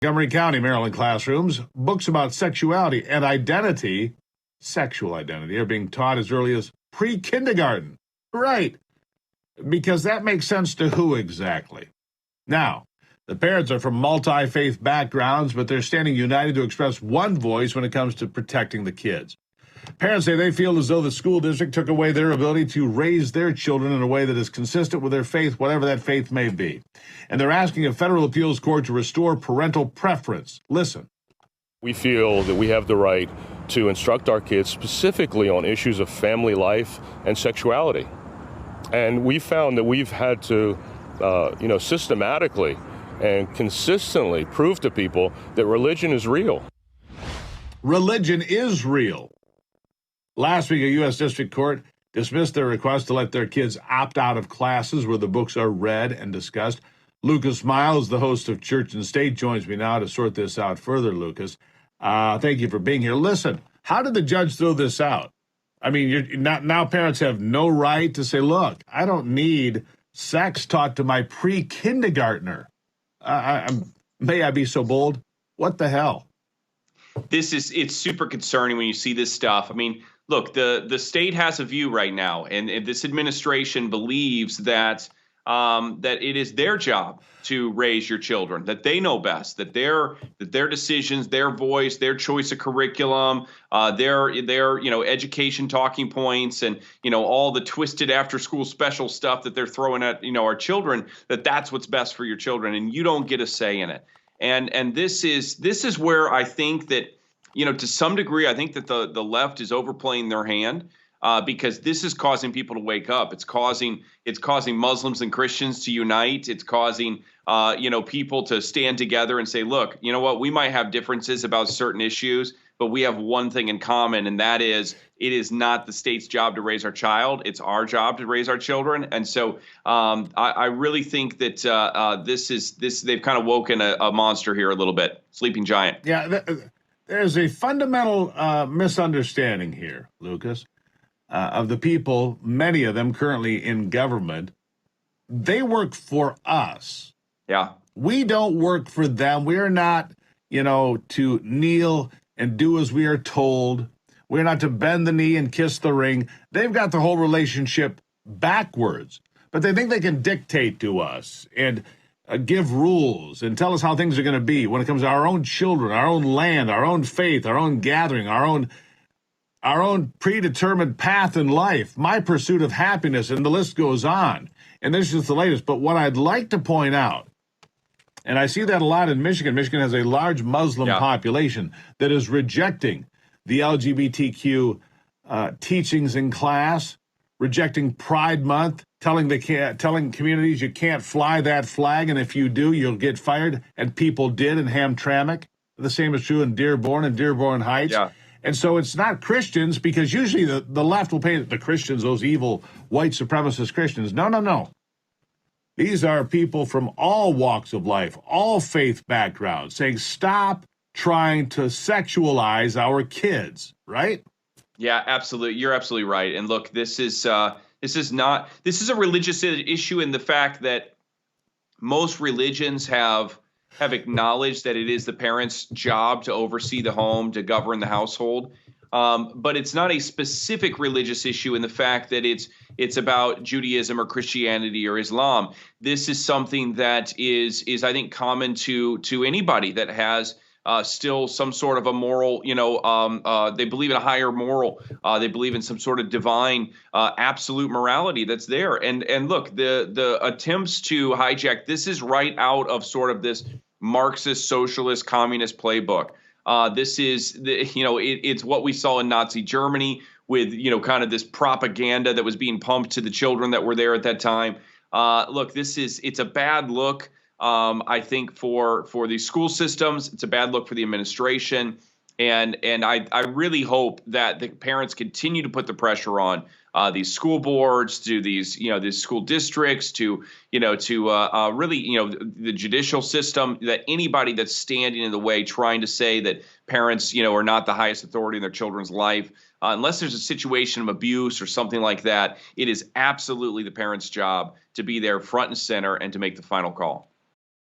Montgomery County, Maryland classrooms, books about sexuality and identity, sexual identity, are being taught as early as pre-kindergarten. Right, because that makes sense to who exactly? Now, the parents are from multi-faith backgrounds, but they're standing united to express one voice when it comes to protecting the kids. Parents say they feel as though the school district took away their ability to raise their children in a way that is consistent with their faith, whatever that faith may be. And they're asking a federal appeals court to restore parental preference. Listen. We feel that we have the right to instruct our kids specifically on issues of family life and sexuality. And we found that we've had to, systematically and consistently prove to people that religion is real. Religion is real. Last week, a U.S. District Court dismissed their request to let their kids opt out of classes where the books are read and discussed. Lucas Miles, the host of Church and State, joins me now to sort this out further, Lucas. Thank you for being here. Listen, how did the judge throw this out? I mean, now parents have no right to say, look, I don't need sex taught to my pre-kindergartner. May I be so bold? What the hell? It's super concerning when you see this stuff. I mean, look, the state has a view right now, and this administration believes that that it is their job to raise your children, that they know best, that their decisions, their voice, their choice of curriculum, their education talking points, and all the twisted after school special stuff that they're throwing at our children, that's what's best for your children, and you don't get a say in it. And this is where I think that, to some degree, I think that the left is overplaying their hand, because this is causing people to wake up. It's causing Muslims and Christians to unite. It's causing people to stand together and say, look, you know what, we might have differences about certain issues, but we have one thing in common, and that is it is not the state's job to raise our child. It's our job to raise our children. And so I really think that they've kind of woken a monster here a little bit, sleeping giant. Yeah, there's a fundamental misunderstanding here, Lucas, of the people, many of them currently in government. They work for us. Yeah. We don't work for them. We are not, to kneel and do as we are told. We're not to bend the knee and kiss the ring. They've got the whole relationship backwards, but they think they can dictate to us and give rules and tell us how things are going to be when it comes to our own children, our own land, our own faith, our own gathering, our own predetermined path in life, my pursuit of happiness, and the list goes on. And this is the latest. But what I'd like to point out, and I see that a lot in Michigan. Michigan has a large Muslim population that is rejecting the LGBTQ teachings in class, rejecting Pride Month, telling communities you can't fly that flag, and if you do, you'll get fired. And people did in Hamtramck. The same is true in Dearborn and Dearborn Heights. Yeah. And so it's not Christians, because usually the left will paint the Christians, those evil white supremacist Christians. No. These are people from all walks of life, all faith backgrounds, saying stop trying to sexualize our kids, right? Yeah, absolutely. You're absolutely right. And look, this is a religious issue in the fact that most religions have acknowledged that it is the parents' job to oversee the home, to govern the household. But it's not a specific religious issue in the fact that it's about Judaism or Christianity or Islam. This is something that is I think common to anybody that has still some sort of a moral, they believe in a higher moral. They believe in some sort of divine, absolute morality that's there. And look, the attempts to hijack this is right out of sort of this Marxist, socialist, communist playbook. This is it's what we saw in Nazi Germany with kind of this propaganda that was being pumped to the children that were there at that time. Look, it's a bad look. I think for these school systems, it's a bad look for the administration, and I really hope that the parents continue to put the pressure on these school boards, to these school districts, to really the judicial system, that anybody that's standing in the way, trying to say that parents are not the highest authority in their children's life, unless there's a situation of abuse or something like that, it is absolutely the parents' job to be there front and center and to make the final call.